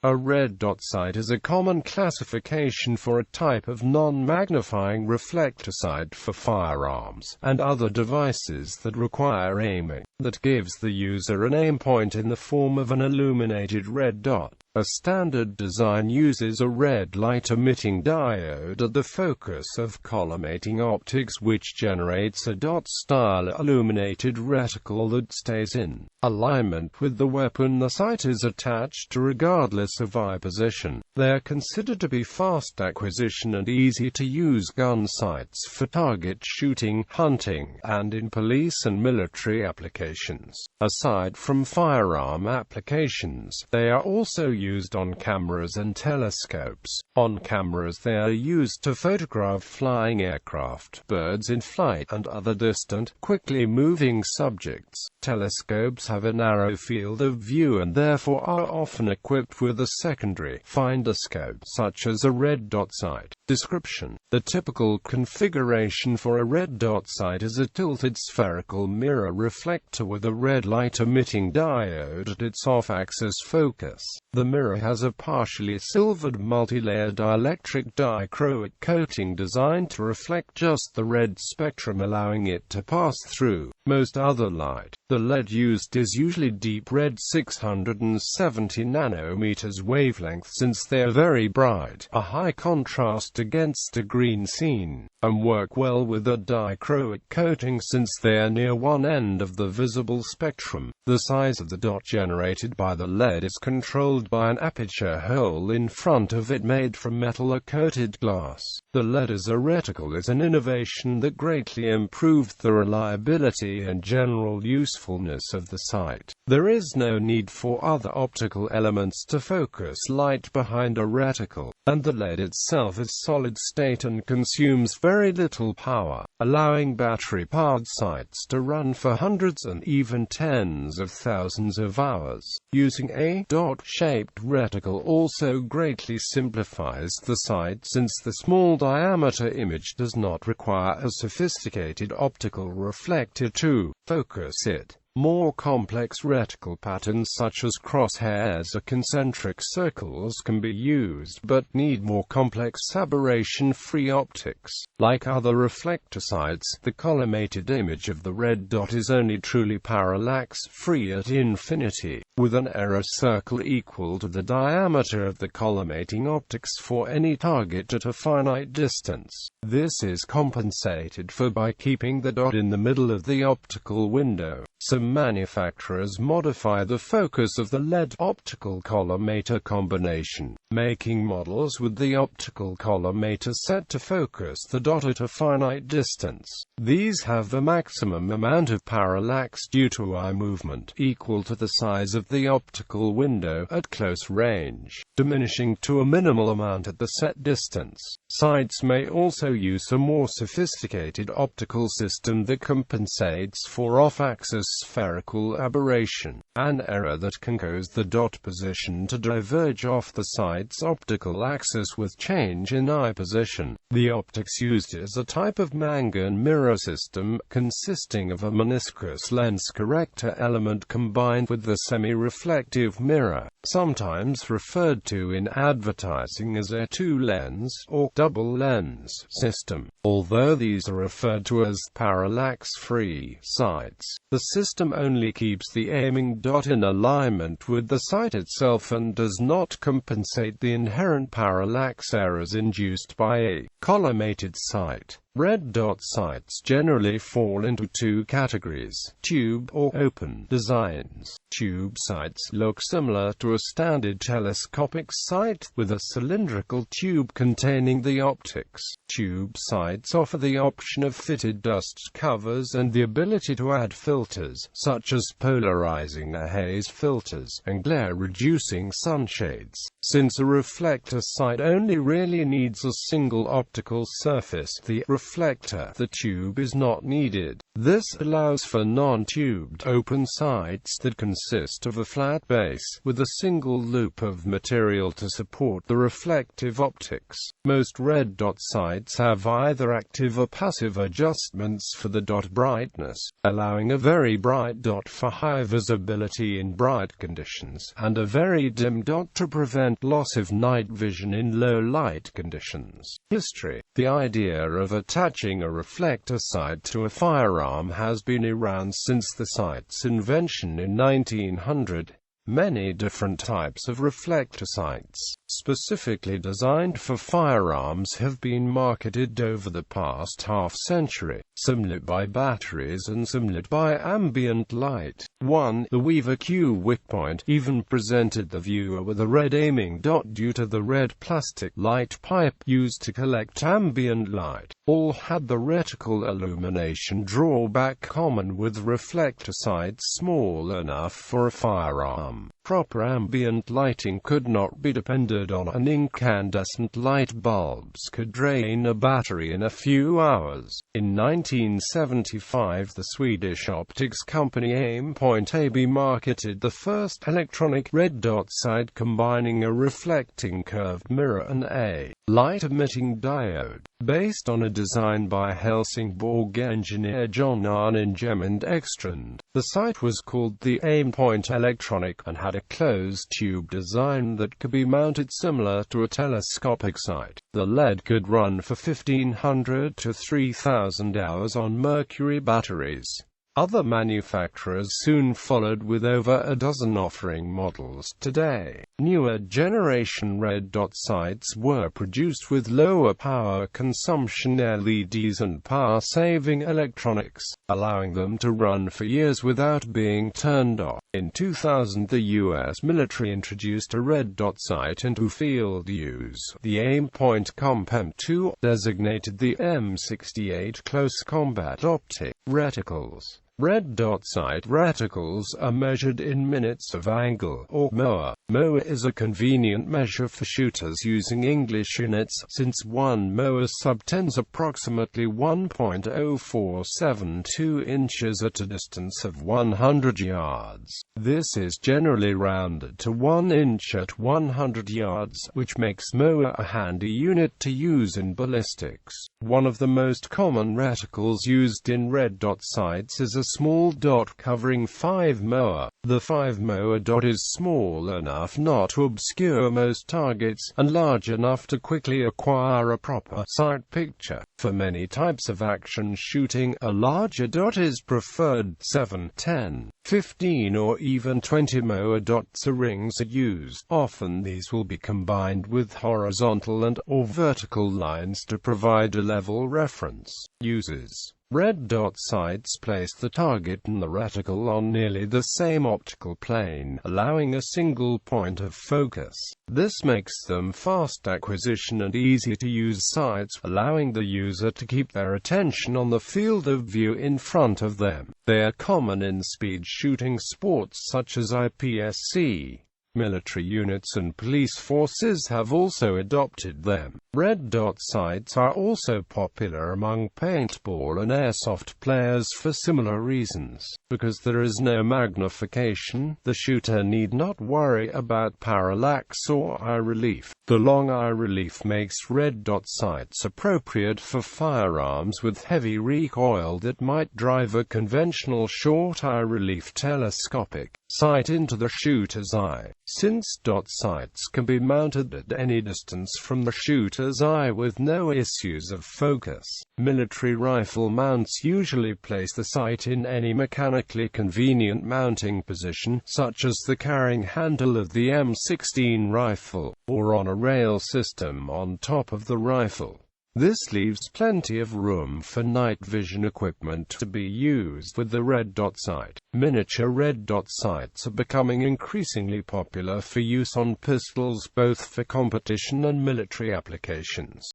A red dot sight is a common classification for a type of non-magnifying reflector sight for firearms and other devices that require aiming, that gives the user an aim point in the form of an illuminated red dot. A standard design uses a red light-emitting diode at the focus of collimating optics, which generates a dot-style illuminated reticle that stays in alignment with the weapon the sight is attached to regardless of eye position. They are considered to be fast acquisition and easy-to-use gun sights for target shooting, hunting, and in police and military applications. Aside from firearm applications, they are also used on cameras and telescopes. On cameras they are used to photograph flying aircraft, birds in flight, and other distant, quickly moving subjects. Telescopes have a narrow field of view and therefore are often equipped with a secondary finder scope, such as a red dot sight. Description: the typical configuration for a red dot sight is a tilted spherical mirror reflector with a red light-emitting diode at its off-axis focus. The mirror has a partially silvered multi-layered dielectric dichroic coating designed to reflect just the red spectrum, allowing it to pass through most other light. The LED used is usually deep red 670 nanometers wavelength, since they are very bright, a high contrast against a green scene, and work well with a dichroic coating since they are near one end of the visible spectrum. The size of the dot generated by the LED is controlled by an aperture hole in front of it made from metal or coated glass. The LED as a reticle is an innovation that greatly improved the reliability and general usefulness of the sight. There is no need for other optical elements to focus light behind a reticle, and the LED itself is solid state and consumes very little power, allowing battery-powered sights to run for hundreds and even tens of thousands of hours. Using a dot-shaped reticle also greatly simplifies the sight, since the small diameter image does not require a sophisticated optical reflector to focus it. More complex reticle patterns such as crosshairs or concentric circles can be used, but need more complex aberration-free optics. Like other reflector sights, the collimated image of the red dot is only truly parallax-free at infinity, with an error circle equal to the diameter of the collimating optics for any target at a finite distance. This is compensated for by keeping the dot in the middle of the optical window. Some manufacturers modify the focus of the LED optical collimator combination, making models with the optical collimator set to focus the dot at a finite distance. These have a maximum amount of parallax due to eye movement equal to the size of the optical window at close range, diminishing to a minimal amount at the set distance. Sights may also use a more sophisticated optical system that compensates for off-axis spherical aberration, an error that can cause the dot position to diverge off the sight's optical axis with change in eye position. The optics used is a type of mangan mirror system, consisting of a meniscus lens corrector element combined with the semi-reflective mirror, sometimes referred to in advertising as a two-lens or double lens system. Although these are referred to as parallax-free sights, the system only keeps the aiming dot in alignment with the sight itself and does not compensate the inherent parallax errors induced by a collimated sight. Red dot sights generally fall into two categories: tube or open designs. Tube sights look similar to a standard telescopic sight, with a cylindrical tube containing the optics. Tube sights offer the option of fitted dust covers and the ability to add filters, such as polarizing haze filters and glare-reducing sunshades. Since a reflector sight only really needs a single optical surface, the reflector, the tube is not needed. This allows for non-tubed open sights that consist of a flat base, with a single loop of material to support the reflective optics. Most red dot sights have either active or passive adjustments for the dot brightness, allowing a very bright dot for high visibility in bright conditions, and a very dim dot to prevent loss of night vision in low light conditions. History. The idea of attaching a reflector sight to a firearm has been around since the sight's invention in 1900. Many different types of reflector sights, specifically designed for firearms, have been marketed over the past half-century, some lit by batteries and some lit by ambient light. 1. The Weaver Q Wickpoint even presented the viewer with a red aiming dot due to the red plastic light pipe used to collect ambient light. All had the reticle illumination drawback common with reflector sights small enough for a firearm. Proper ambient lighting could not be depended on, and incandescent light bulbs could drain a battery in a few hours. In 1975, the Swedish optics company Aimpoint AB marketed the first electronic red dot sight combining a reflecting curved mirror and a light-emitting diode. Based on a design by Helsingborg engineer John Arne Gemund Ekstrand, the sight was called the Aimpoint Electronic and had a closed-tube design that could be mounted similar to a telescopic sight. The LED could run for 1,500 to 3,000 hours on mercury batteries. Other manufacturers soon followed, with over a dozen offering models today. Newer generation red dot sights were produced with lower power consumption LEDs and power-saving electronics, allowing them to run for years without being turned off. In 2000, the U.S. military introduced a red dot sight into field use. The Aimpoint Comp M2, designated the M68 Close Combat Optic. Reticles. Red dot sight reticles are measured in minutes of angle, or MOA. MOA is a convenient measure for shooters using English units, since 1 MOA subtends approximately 1.0472 inches at a distance of 100 yards. This is generally rounded to 1 inch at 100 yards, which makes MOA a handy unit to use in ballistics. One of the most common reticles used in red dot sights is a small dot covering 5 MOA. The 5 MOA dot is small enough not to obscure most targets, and large enough to quickly acquire a proper sight picture. For many types of action shooting, a larger dot is preferred. 7, 10, 15 or even 20 MOA dots or rings are used. Often these will be combined with horizontal and/or vertical lines to provide a level reference. Uses. Red dot sights place the target and the reticle on nearly the same optical plane, allowing a single point of focus. This makes them fast acquisition and easy to use sights, allowing the user to keep their attention on the field of view in front of them. They are common in speed shooting sports such as IPSC. Military units and police forces have also adopted them. Red dot sights are also popular among paintball and airsoft players for similar reasons. Because there is no magnification, the shooter need not worry about parallax or eye relief. The long eye relief makes red dot sights appropriate for firearms with heavy recoil that might drive a conventional short eye relief telescopic sight into the shooter's eye. Since dot sights can be mounted at any distance from the shooter's eye with no issues of focus, military rifle mounts usually place the sight in any mechanically convenient mounting position, such as the carrying handle of the M16 rifle, or on a rail system on top of the rifle. This leaves plenty of room for night vision equipment to be used with the red dot sight. Miniature red dot sights are becoming increasingly popular for use on pistols, both for competition and military applications.